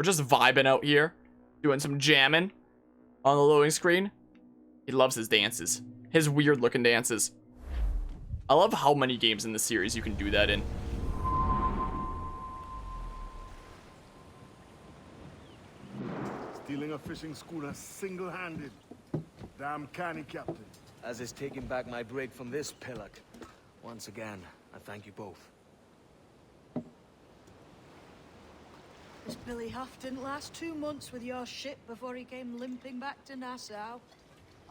We're just vibing out here, doing some jamming on the loading screen. He loves his dances, his weird looking dances. I love how many games in the series you can do that in. Stealing a fishing schooner single-handed. Damn canny, Captain. As is taking back my break from this pillock. Once again, I thank you both. This Billy Huff didn't last 2 months with your ship before he came limping back to Nassau.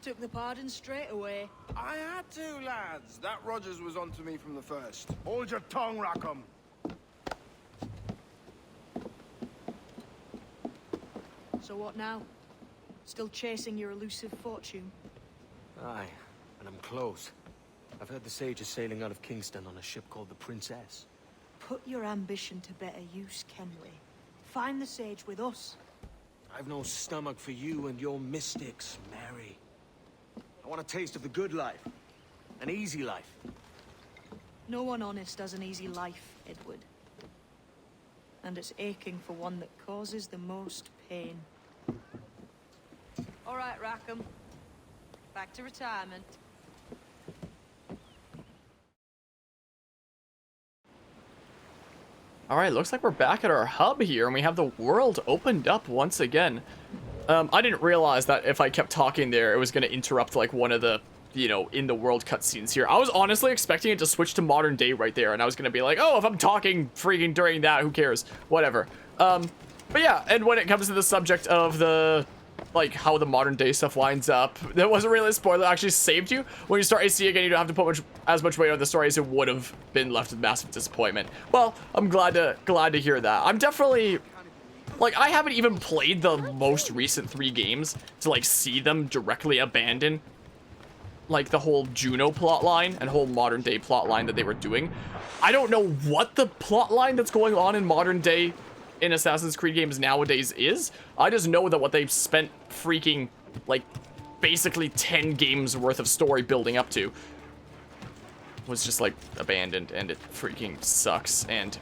Took the pardon straight away. I had to, lads. That Rogers was onto me from the first. Hold your tongue, Rackham. So what now? Still chasing your elusive fortune? Aye, and I'm close. I've heard the Sage is sailing out of Kingston on a ship called the Princess. Put your ambition to better use, Kenway. Find the Sage with us. I've no stomach for you and your mystics, Mary. I want a taste of the good life. An easy life. No one honest has an easy life, Edward. And it's aching for one that causes the most pain. All right, Rackham. Back to retirement. Alright, looks like we're back at our hub here, and we have the world opened up once again. I didn't realize that if I kept talking there, it was going to interrupt, like, one of the, you know, in the world cutscenes here. I was honestly expecting it to switch to modern day right there, and I was going to be like, oh, if I'm talking freaking during that, who cares? Whatever. But yeah, and when it comes to the subject of the, like, how the modern day stuff lines up, that wasn't really a spoiler. It actually saved you. When you start AC again, you don't have to put as much weight on the story as it would have been left with massive disappointment. Well, I'm glad to hear that. I'm definitely, like, I haven't even played the most recent 3 games to, like, see them directly abandon, like, the whole Juno plotline and whole modern day plotline that they were doing. I don't know what the plotline that's going on in modern day in Assassin's Creed games nowadays is. I just know that what they've spent freaking, like, basically 10 games worth of story building up to was just, like, abandoned, and it freaking sucks, and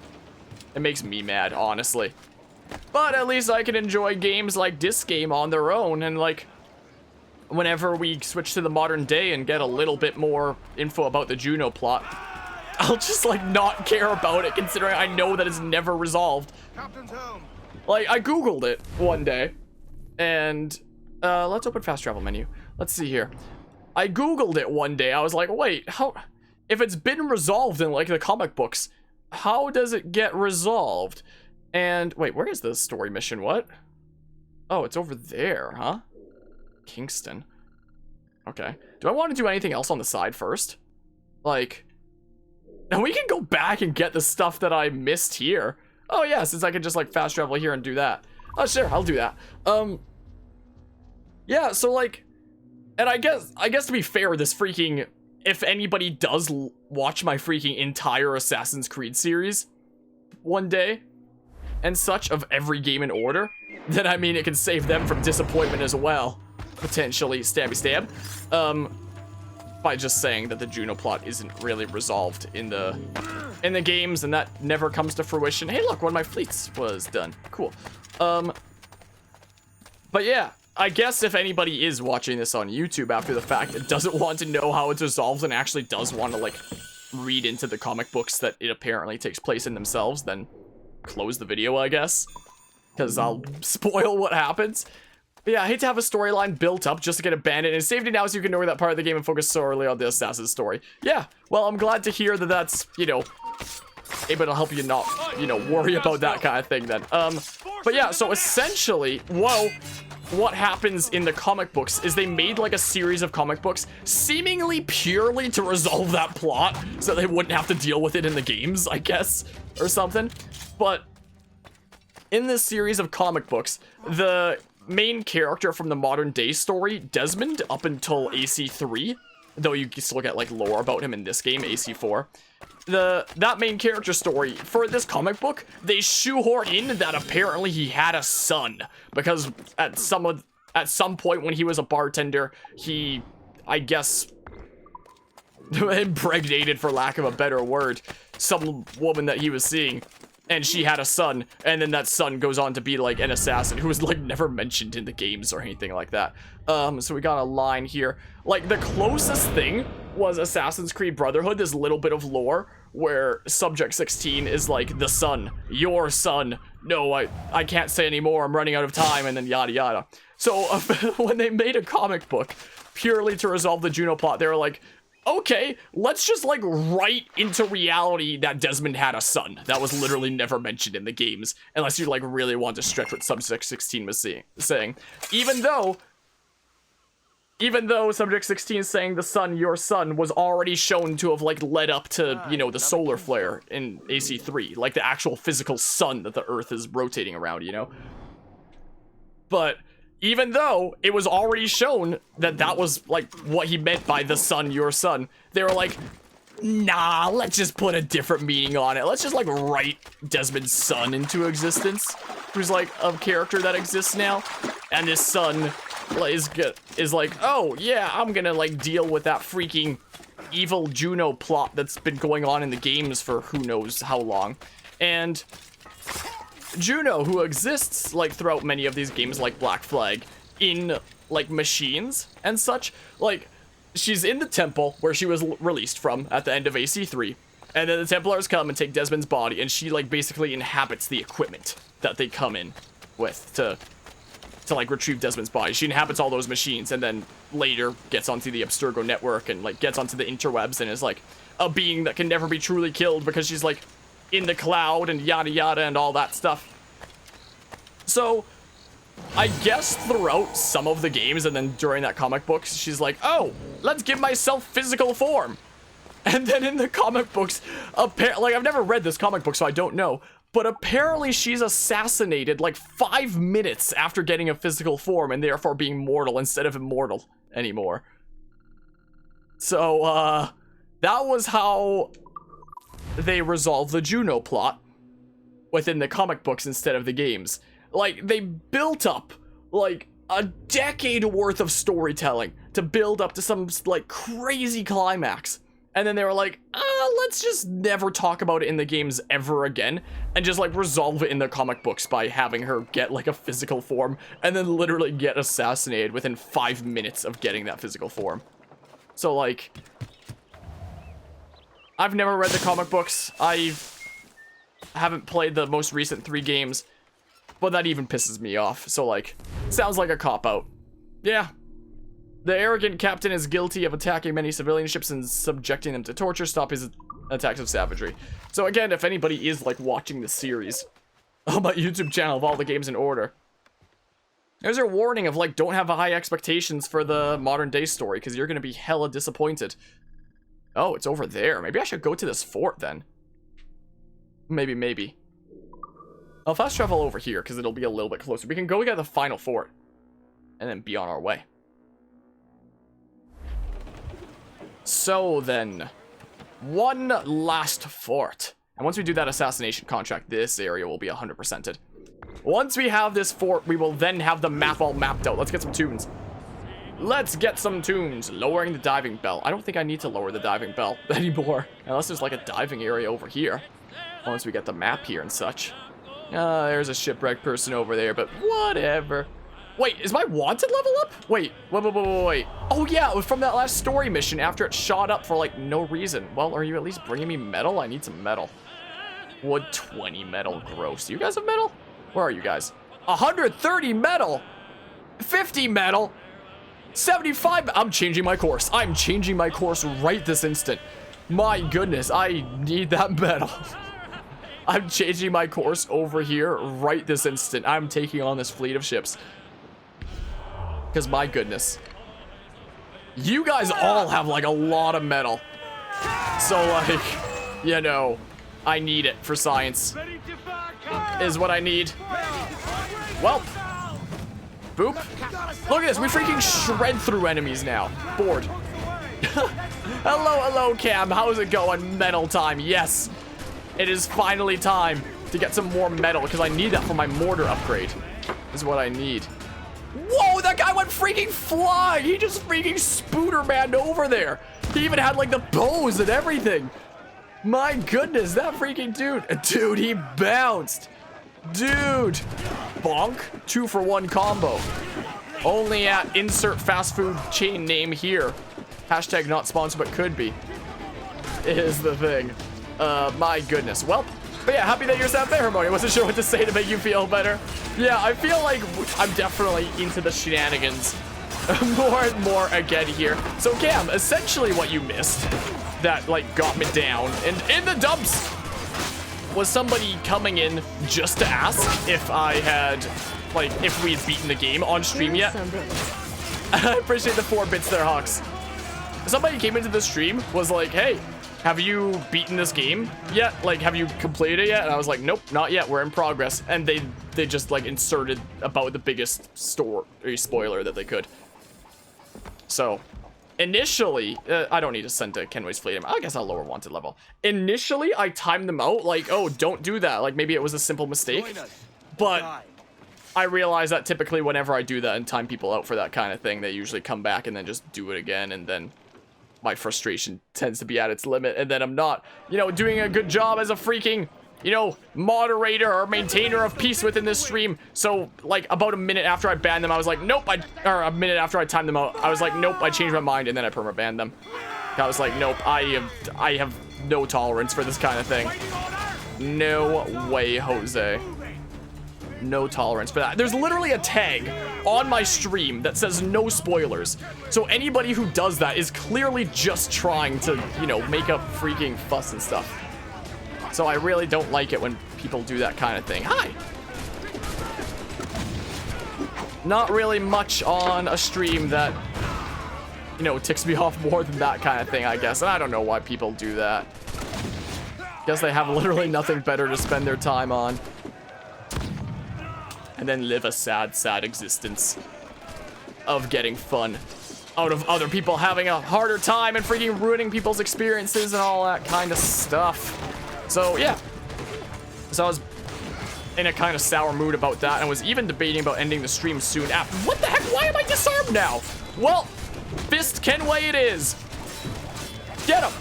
it makes me mad, honestly. But at least I can enjoy games like this game on their own, and, like, whenever we switch to the modern day and get a little bit more info about the Juno plot, I'll just, like, not care about it, considering I know that it's never resolved. Captain's home. Like, I googled it one day, and let's open fast travel menu. Let's see here. I googled it one day. I was like, wait, how, if it's been resolved in, like, the comic books, how does it get resolved? And wait, where is the story mission? What? Oh, it's over there, huh? Kingston. Okay. Do I want to do anything else on the side first? Like, and we can go back and get the stuff that I missed here. Oh yeah, since I can just, like, fast travel here and do that. Oh sure, I'll do that. Yeah, so, like, and I guess to be fair, this freaking, if anybody does watch my freaking entire Assassin's Creed series one day and such of every game in order, then I mean it can save them from disappointment as well. Potentially, stabby stab. By just saying that the Juno plot isn't really resolved in the games, and that never comes to fruition. Hey, look, one of my fleets was done. Cool. But yeah, I guess if anybody is watching this on YouTube after the fact and doesn't want to know how it's resolved and actually does want to, like, read into the comic books that it apparently takes place in themselves, then close the video, I guess, because I'll spoil what happens. But yeah, I hate to have a storyline built up just to get abandoned, and saved it now so you can ignore that part of the game and focus solely on the assassin's story. Yeah, well, I'm glad to hear that that's, you know, able to help you not, you know, worry about that kind of thing then. But yeah, so essentially, whoa, what happens in the comic books is they made, like, a series of comic books seemingly purely to resolve that plot so they wouldn't have to deal with it in the games, I guess, or something. But in this series of comic books, the main character from the modern day story, Desmond, up until AC3, though you can still get, like, lore about him in this game, AC4, that main character story for this comic book, they shoehorn in that apparently he had a son, because at some point when he was a bartender, he, I guess, impregnated, for lack of a better word, some woman that he was seeing. and she had a son, and then that son goes on to be like an assassin who was like never mentioned in the games or anything like that. So we got a line here. Like the closest thing was Assassin's Creed Brotherhood, this little bit of lore where Subject 16 is like the son, your son. No, I can't say anymore, I'm running out of time, and then yada yada. So when they made a comic book purely to resolve the Juno plot, they were like, okay, let's just like write into reality that Desmond had a son. That was literally never mentioned in the games, unless you like really want to stretch what Subject 16 was saying. Even though Subject 16 saying the son, your son, was already shown to have like led up to, you know, the solar flare in AC3, like the actual physical sun that the Earth is rotating around, you know? But even though it was already shown that that was like what he meant by the son, your son, they were like, nah, let's just put a different meaning on it. Let's just like write Desmond's son into existence, who's like a character that exists now, and his son is like, oh yeah, I'm gonna like deal with that freaking evil Juno plot that's been going on in the games for who knows how long. And Juno, who exists like throughout many of these games like Black Flag in like machines and such, like she's in the temple where she was released from at the end of AC3, and then the Templars come and take Desmond's body, and she like basically inhabits the equipment that they come in with to like retrieve Desmond's body. She inhabits all those machines, and then later gets onto the Abstergo network and like gets onto the interwebs and is like a being that can never be truly killed because she's like in the cloud and yada yada and all that stuff. So I guess throughout some of the games and then during that comic book, she's like, oh, let's give myself physical form. And then in the comic books, like I've never read this comic book, so I don't know, but apparently she's assassinated like 5 minutes after getting a physical form and therefore being mortal instead of immortal anymore. So, that was how they resolved the Juno plot within the comic books instead of the games. Like, they built up like a decade worth of storytelling to build up to some like crazy climax. And then they were like, let's just never talk about it in the games ever again, and just like resolve it in the comic books by having her get like a physical form and then literally get assassinated within 5 minutes of getting that physical form. So like, I've never read the comic books. I haven't played the most recent 3 games, but that even pisses me off. So like, sounds like a cop-out. Yeah. The arrogant captain is guilty of attacking many civilian ships and subjecting them to torture. Stop his attacks of savagery. So again, if anybody is like watching the series on my YouTube channel of all the games in order, there's a warning of like, don't have high expectations for the modern day story because you're going to be hella disappointed. Oh, it's over there. Maybe I should go to this fort then. Maybe. I'll fast travel over here because it'll be a little bit closer. We can go get the final fort and then be on our way. So then, one last fort. And once we do that assassination contract, this area will be 100%ed. Once we have this fort, we will then have the map all mapped out. Let's get some tunes. Let's get some tunes. Lowering the diving bell. I don't think I need to lower the diving bell anymore. Unless there's like a diving area over here. Once we get the map here and such. There's a shipwrecked person over there, but whatever. Wait, is my wanted level up? Wait. Oh yeah, it was from that last story mission after it shot up for like no reason. Well, are you at least bringing me metal? I need some metal. Wood 20 metal, gross. Do you guys have metal? Where are you guys? 130 metal! 50 metal! 75, I'm changing my course. I'm changing my course right this instant. My goodness, I need that metal. I'm changing my course over here right this instant. I'm taking on this fleet of ships. Because my goodness. You guys all have like a lot of metal. So like, you know, I need it for science. Is what I need. Well. Boop. Look at this, we freaking shred through enemies now. Bored. Hello, Cam. How's it going? Metal time. Yes. It is finally time to get some more metal because I need that for my mortar upgrade. Is what I need. Whoa, that guy went freaking flying. He just freaking Spooderman'd over there. He even had like the bows and everything. My goodness, that freaking dude. Dude, he bounced. Dude. Bonk. 2-for-1 combo. Only at insert fast food chain name here. Hashtag not sponsored, but could be. Is the thing. My goodness. Well, but yeah, happy that you're sad there, Harmony. I wasn't sure what to say to make you feel better. Yeah, I feel like I'm definitely into the shenanigans more and more again here. So, Cam, essentially what you missed that, like, got me down and in the dumps was somebody coming in just to ask if I had, like, if we had beaten the game on stream yet. I appreciate the 4 bits there, Hawks. Somebody came into the stream, was like, hey, have you beaten this game yet? Like, have you completed it yet? And I was like, nope, not yet. We're in progress. And they just, like, inserted about the biggest story spoiler that they could. So, initially, I don't need to send to Kenway's Fleet. I guess I'll lower wanted level. Initially, I timed them out, like, oh, don't do that. Like, maybe it was a simple mistake. But I realize that typically whenever I do that and time people out for that kind of thing, they usually come back and then just do it again, and then my frustration tends to be at its limit, and then I'm not, you know, doing a good job as a freaking, you know, moderator or maintainer of peace within this stream. So, like, about a minute after I banned them, I was like, nope, or a minute after I timed them out, I was like, nope, I changed my mind, and then I perma-banned them. I was like, nope, I have no tolerance for this kind of thing. No way, Jose. No tolerance for that. There's literally a tag on my stream that says no spoilers. So anybody who does that is clearly just trying to, you know, make a freaking fuss and stuff. So I really don't like it when people do that kind of thing. Hi. Not really much on a stream that, you know, ticks me off more than that kind of thing, I guess. And I don't know why people do that. Guess they have literally nothing better to spend their time on. And then live a sad, sad existence of getting fun out of other people having a harder time and freaking ruining people's experiences and all that kind of stuff. So, yeah. So I was in a kind of sour mood about that and was even debating about ending the stream soon after. What the heck? Why am I disarmed now? Well, fist Kenway it is. Get him.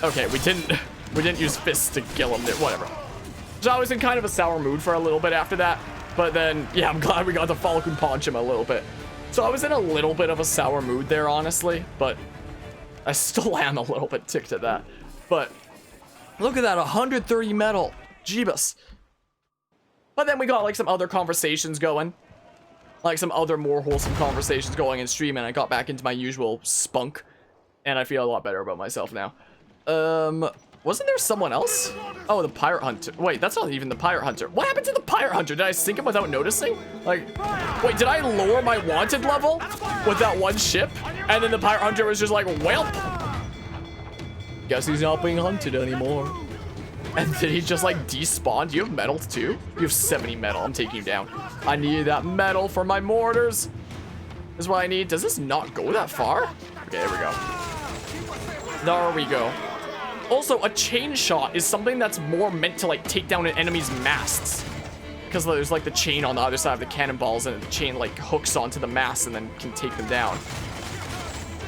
Okay, we didn't use fists to kill him. Whatever. So I was in kind of a sour mood for a little bit after that. But then, yeah, I'm glad we got to Falcon Punch him a little bit. So I was in a little bit of a sour mood there, honestly. But I still am a little bit ticked at that. But look at that, 130 metal. Jeebus. But then we got, like, some other conversations going. Like, some other more wholesome conversations going in stream. And I got back into my usual spunk. And I feel a lot better about myself now. Wasn't there someone else? Oh, the Pirate Hunter. Wait, that's not even the Pirate Hunter. What happened to the Pirate Hunter? Did I sink him without noticing? Like, wait, did I lower my wanted level with that one ship? And then the Pirate Hunter was just like, well, guess he's not being hunted anymore. And did he just like despawn? Do you have metal too? You have 70 metal. I'm taking you down. I need that metal for my mortars. This is what I need. Does this not go that far? Okay, there we go. There we go. Also, a chain shot is something that's more meant to, like, take down an enemy's masts. Because there's, like, the chain on the other side of the cannonballs, and the chain, like, hooks onto the mast and then can take them down.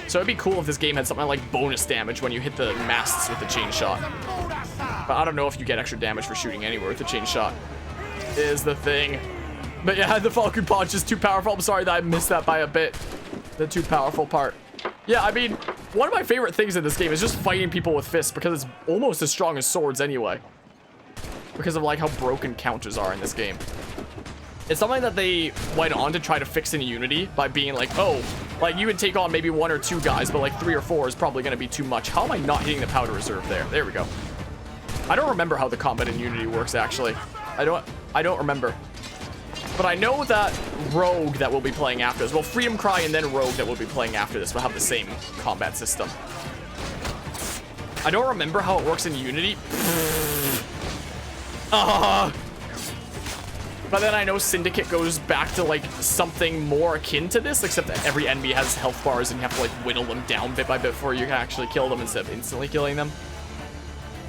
So it'd be cool if this game had something like bonus damage when you hit the masts with the chain shot. But I don't know if you get extra damage for shooting anywhere with the chain shot. Is the thing. But yeah, the Falcon Punch is too powerful. I'm sorry that I missed that by a bit. The too powerful part. Yeah, I mean, one of my favorite things in this game is just fighting people with fists because it's almost as strong as swords anyway. Because of, like, how broken counters are in this game. It's something that they went on to try to fix in Unity by being like, oh, like, you would take on maybe 1 or 2 guys, but, like, 3 or 4 is probably going to be too much. How am I not hitting the powder reserve there? There we go. I don't remember how the combat in Unity works, actually. I don't remember. But I know that Rogue that we'll be playing after this, well, Freedom Cry and then Rogue that we'll be playing after this will have the same combat system. I don't remember how it works in Unity. But then I know Syndicate goes back to, like, something more akin to this, except that every enemy has health bars and you have to, like, whittle them down bit by bit before you can actually kill them instead of instantly killing them.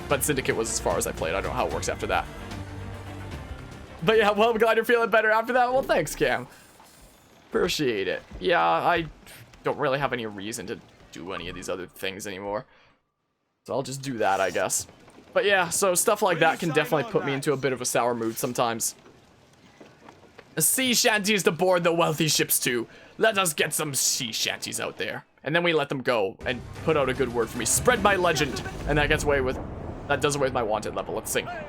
But Syndicate was as far as I played. I don't know how it works after that. But yeah, well, I'm glad you're feeling better after that. Well, thanks, Cam. Appreciate it. Yeah, I don't really have any reason to do any of these other things anymore. So I'll just do that, I guess. But yeah, so stuff like that can definitely put me into a bit of a sour mood sometimes. Sea shanties to board the wealthy ships too. Let us get some sea shanties out there. And then we let them go and put out a good word for me. Spread my legend. And that does away with my wanted level. Let's sing. I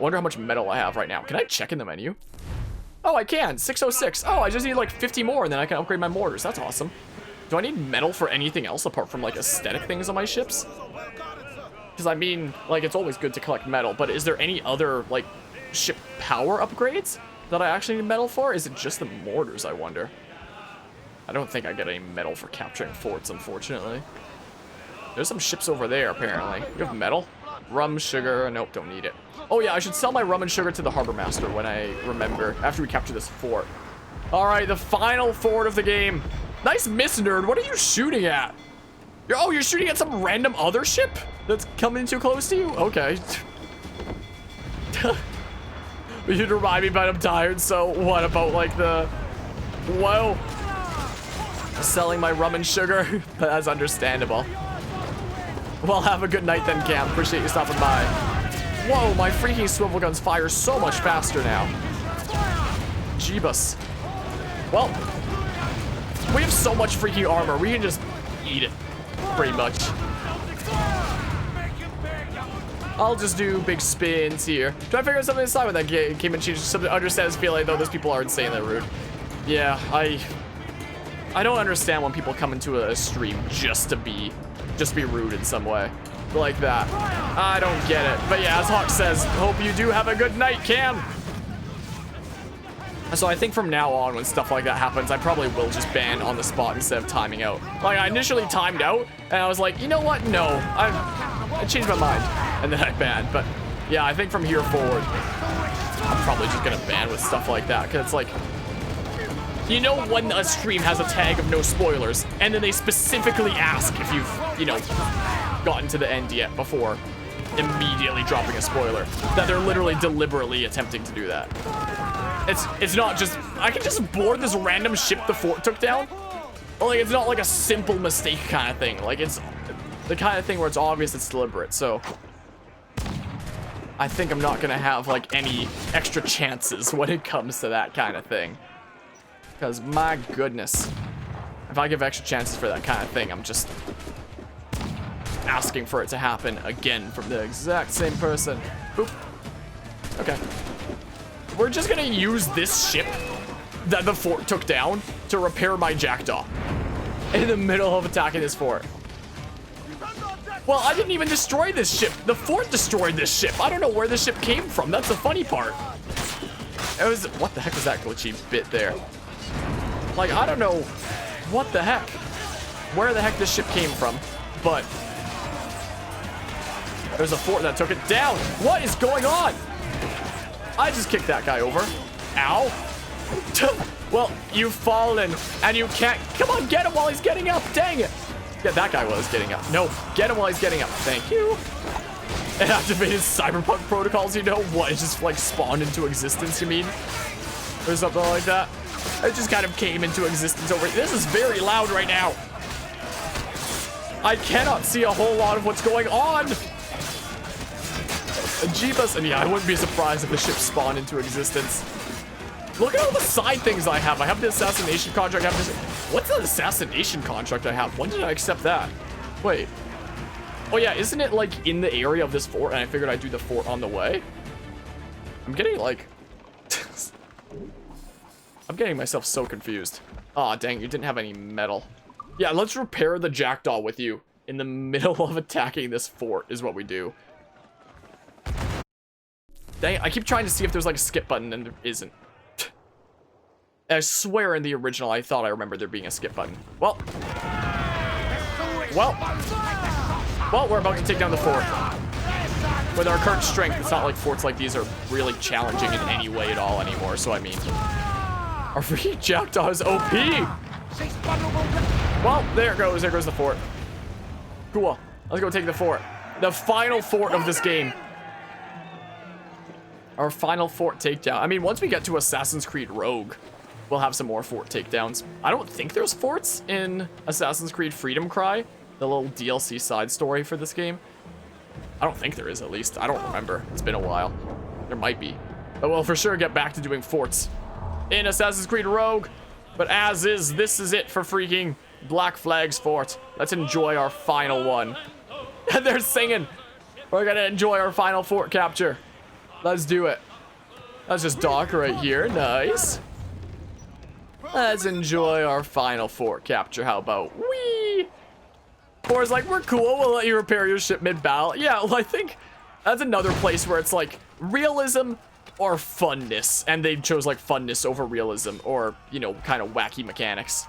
wonder how much metal I have right now. Can I check in the menu? Oh, I can. 606. Oh, I just need like 50 more and then I can upgrade my mortars. That's awesome. Do I need metal for anything else apart from like aesthetic things on my ships? Because I mean, like, it's always good to collect metal, but is there any other like ship power upgrades that I actually need metal for? Is it just the mortars, I wonder? I don't think I get any metal for capturing forts, unfortunately. There's some ships over there, apparently. You have metal? Rum, sugar. Nope, don't need it. Oh, yeah, I should sell my rum and sugar to the harbor master when I remember, after we capture this fort. All right, the final fort of the game. Nice miss, nerd. What are you shooting at? You're shooting at some random other ship that's coming too close to you? Okay. You'd remind me, but I'm tired, so what about, like, the... Whoa. Selling my rum and sugar? That's understandable. Well, have a good night then, Cam. Appreciate you stopping by. Whoa, my freaking swivel guns fire so much faster now. Jeebus. Well, we have so much freaking armor. We can just eat it, pretty much. I'll just do big spins here. Try to figure out something inside when that came and changed something to understand this feeling, though those people are insanely rude. Yeah, I don't understand when people come into a stream just to be rude in some way. Like that. I don't get it. But yeah, as Hawk says, hope you do have a good night, Cam. So I think from now on, when stuff like that happens, I probably will just ban on the spot instead of timing out. Like, I initially timed out, and I was like, you know what? No, I changed my mind. And then I banned. But yeah, I think from here forward, I'm probably just gonna ban with stuff like that. Because it's like, you know when a stream has a tag of no spoilers, and then they specifically ask if you've, you know, gotten to the end yet before immediately dropping a spoiler. That they're literally deliberately attempting to do that. It's not just, I can just board this random ship the fort took down. Like, it's not like a simple mistake kind of thing. Like, it's the kind of thing where it's obvious it's deliberate, so I think I'm not gonna have, like, any extra chances when it comes to that kind of thing. Because, my goodness, if I give extra chances for that kind of thing, I'm just asking for it to happen again from the exact same person. Boop. Okay. We're just gonna use this ship that the fort took down to repair my jackdaw in the middle of attacking this fort. Well, I didn't even destroy this ship. The fort destroyed this ship. I don't know where this ship came from. That's the funny part. It was, what the heck was that glitchy bit there? Like, I don't know what the heck, where the heck this ship came from, but there's a fort that took it down. What is going on? I just kicked that guy over. Ow. Well, you've fallen and you can't, come on, get him while he's getting up. Dang it. Get that guy while he's getting up. No, get him while he's getting up. Thank you. It activated cyberpunk protocols, you know? What, it just like spawned into existence, you mean? Or something like that. It just kind of came into existence over here. This is very loud right now. I cannot see a whole lot of what's going on. Jeebus, and yeah, I wouldn't be surprised if the ship spawned into existence. Look at all the side things I have. I have the assassination contract. I have this. What's the assassination contract I have? When did I accept that? Wait. Oh yeah, isn't it like in the area of this fort? And I figured I'd do the fort on the way. I'm getting like, I'm getting myself so confused. Aw, dang, you didn't have any metal. Yeah, let's repair the jackdaw with you in the middle of attacking this fort is what we do. Dang, I keep trying to see if there's like a skip button and there isn't. I swear in the original I thought I remembered there being a skip button. Well, we're about to take down the fort. With our current strength, it's not like forts like these are really challenging in any way at all anymore, so I mean, our freaking jackdaw is OP! Well, there goes the fort. Cool, let's go take the fort. The final fort of this game. Our final fort takedown. I mean, once we get to Assassin's Creed Rogue, we'll have some more fort takedowns. I don't think there's forts in Assassin's Creed Freedom Cry, the little DLC side story for this game. I don't think there is, at least. I don't remember. It's been a while. There might be. But we'll for sure get back to doing forts in Assassin's Creed Rogue. But as is, this is it for freaking Black Flag's fort. Let's enjoy our final one. And they're singing. We're gonna enjoy our final fort capture. Let's do it. Let's just dock right here. Nice. Let's enjoy our final fort capture. How about we? Or like, we're cool. We'll let you repair your ship mid-battle. Yeah, well, I think that's another place where it's like realism or funness. And they chose like funness over realism or, you know, kind of wacky mechanics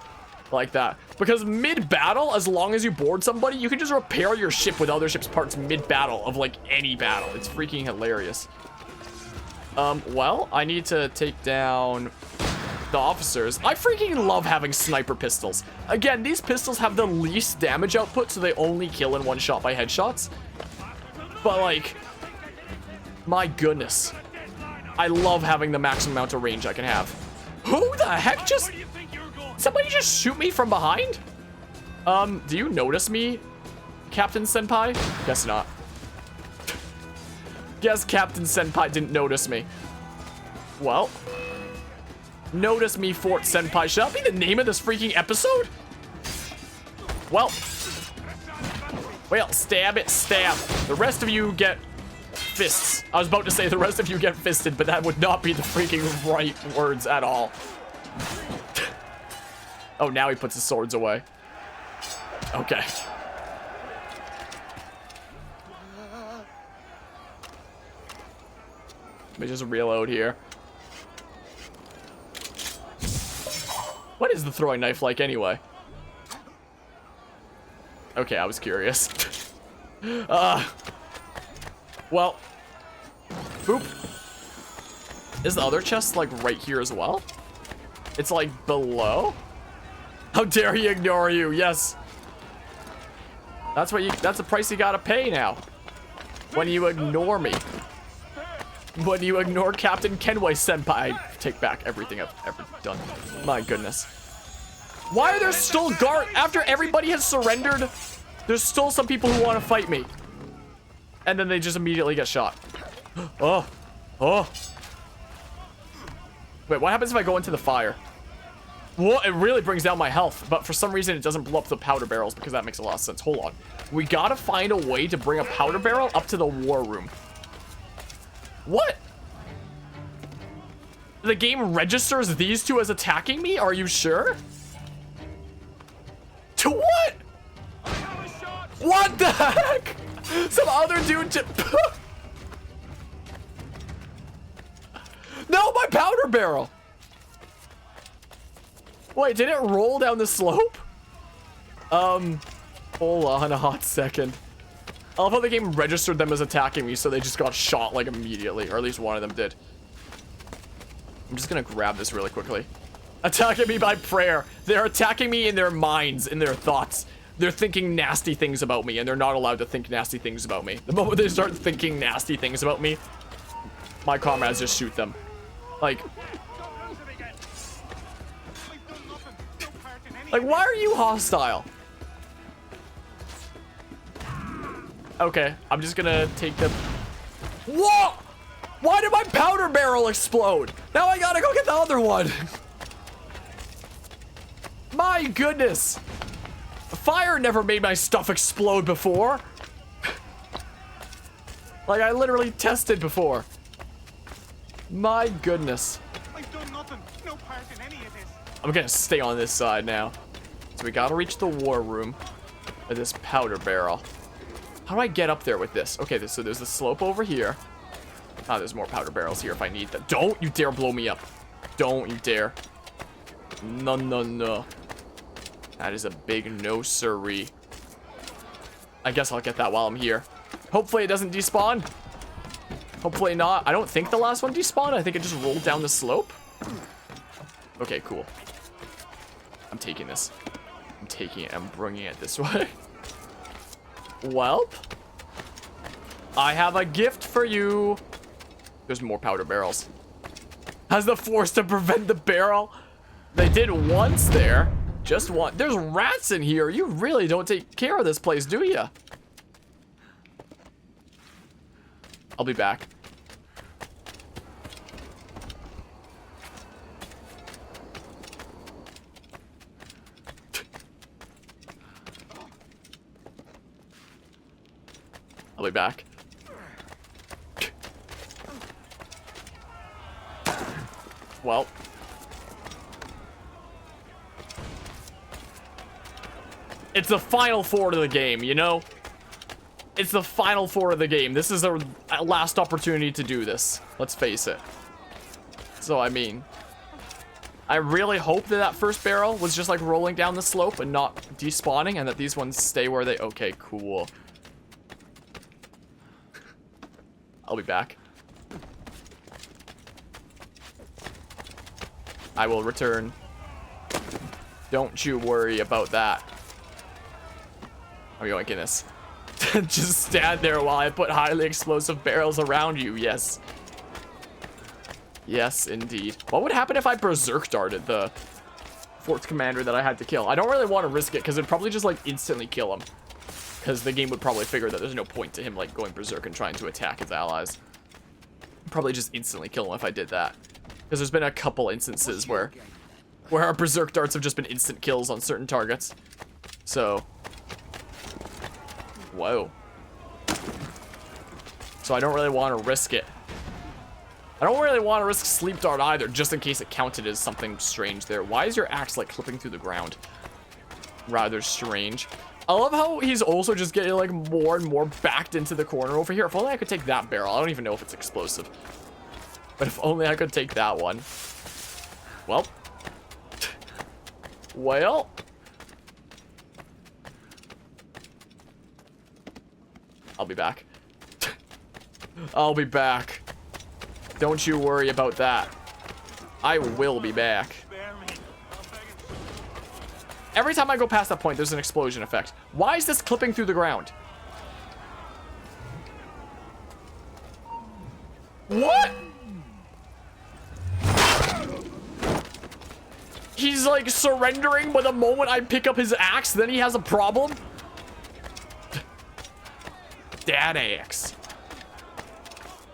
like that. Because mid-battle, as long as you board somebody, you can just repair your ship with other ship's parts mid-battle of like any battle. It's freaking hilarious. Well, I need to take down the officers. I freaking love having sniper pistols. Again, these pistols have the least damage output, so they only kill in one shot by headshots. But like, my goodness, I love having the maximum amount of range I can have. Who the heck just... Somebody just shoot me from behind? Do you notice me, Captain Senpai? Guess not. Guess Captain Senpai didn't notice me. Well, notice me, Fort Senpai. Should that be the name of this freaking episode? Well, stab it, stab. The rest of you get fists. I was about to say the rest of you get fisted, but that would not be the freaking right words at all. Oh, now he puts his swords away. Okay. Let me just reload here. What is the throwing knife like anyway? Okay, I was curious. Well. Boop. Is the other chest like right here as well? It's like below? How dare he ignore you? Yes. That's the price you gotta pay now. When you ignore me. When you ignore Captain Kenway Senpai. I take back everything I've ever done. My goodness. Why are there still guards? After everybody has surrendered, there's still some people who want to fight me. And then they just immediately get shot. Oh. Oh. Wait, what happens if I go into the fire? Well, it really brings down my health, but for some reason it doesn't blow up the powder barrels because that makes a lot of sense. Hold on. We gotta find a way to bring a powder barrel up to the war room. What? The game registers these two as attacking me? Are you sure? To what? What the heck? Some other dude just... No, my powder barrel! Wait, did it roll down the slope? Hold on a hot second. I love how the game registered them as attacking me, so they just got shot, like, immediately. Or at least one of them did. I'm just gonna grab this really quickly. Attacking me by prayer. They're attacking me in their minds, in their thoughts. They're thinking nasty things about me, and they're not allowed to think nasty things about me. The moment they start thinking nasty things about me, my comrades just shoot them. Like, why are you hostile? Okay, I'm just gonna take the... Whoa! Why did my powder barrel explode? Now I gotta go get the other one. My goodness. Fire never made my stuff explode before. Like, I literally tested before. My goodness. I've done nothing. No part in any of this. I'm gonna stay on this side now. So we gotta reach the war room with this powder barrel. How do I get up there with this? Okay, so there's the slope over here. Ah, there's more powder barrels here if I need them. Don't you dare blow me up. Don't you dare. No, no, no. That is a big no, sirree. I guess I'll get that while I'm here. Hopefully it doesn't despawn. Hopefully not. I don't think the last one despawned. I think it just rolled down the slope. Okay, cool. I'm taking this. I'm taking it. I'm bringing it this way. Welp. I have a gift for you. There's more powder barrels. Has the force to prevent the barrel? They did once there. Just one. There's rats in here. You really don't take care of this place, do you? I'll be back. I'll be back. Well. It's the final four of the game, you know? It's the final four of the game. This is our last opportunity to do this. Let's face it. So, I mean, I really hope that that first barrel was just like rolling down the slope and not despawning, and that these ones stay where they... Okay, cool. I'll be back. I will return. Don't you worry about that. Oh my goodness. Just stand there while I put highly explosive barrels around you. Yes. Yes, indeed. What would happen if I berserk darted the fourth commander that I had to kill? I don't really want to risk it because it'd probably just like instantly kill him. Because the game would probably figure that there's no point to him like going berserk and trying to attack his allies. Probably just instantly kill him if I did that. Because there's been a couple instances where our berserk darts have just been instant kills on certain targets. So... Whoa. So I don't really want to risk it. I don't really want to risk sleep dart either, just in case it counted as something strange there. Why is your axe like clipping through the ground? Rather strange. I love how he's also just getting like more and more backed into the corner over here. If only I could take that barrel. I don't even know if it's explosive. But if only I could take that one. Well. Well. I'll be back. I'll be back. Don't you worry about that. I will be back. Every time I go past that point, there's an explosion effect. Why is this clipping through the ground? What? He's like surrendering, but the moment I pick up his axe, then he has a problem? Dad axe.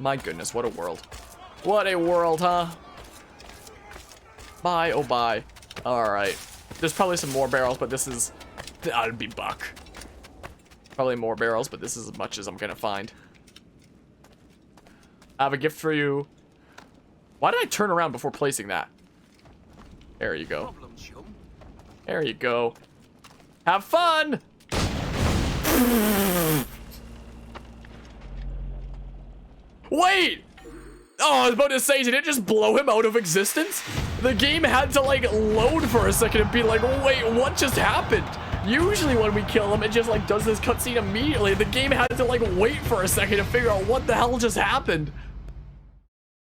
My goodness, what a world. What a world, huh? Bye, oh bye. Alright. There's probably some more barrels, but this is... I'd be buck. Probably more barrels, but this is as much as I'm gonna find. I have a gift for you. Why did I turn around before placing that? There you go. There you go. Have fun! Wait! Oh, I was about to say, did it just blow him out of existence? The game had to like load for a second and be like, wait, what just happened? Usually when we kill him, it just like does this cutscene immediately. The game had to like wait for a second to figure out what the hell just happened.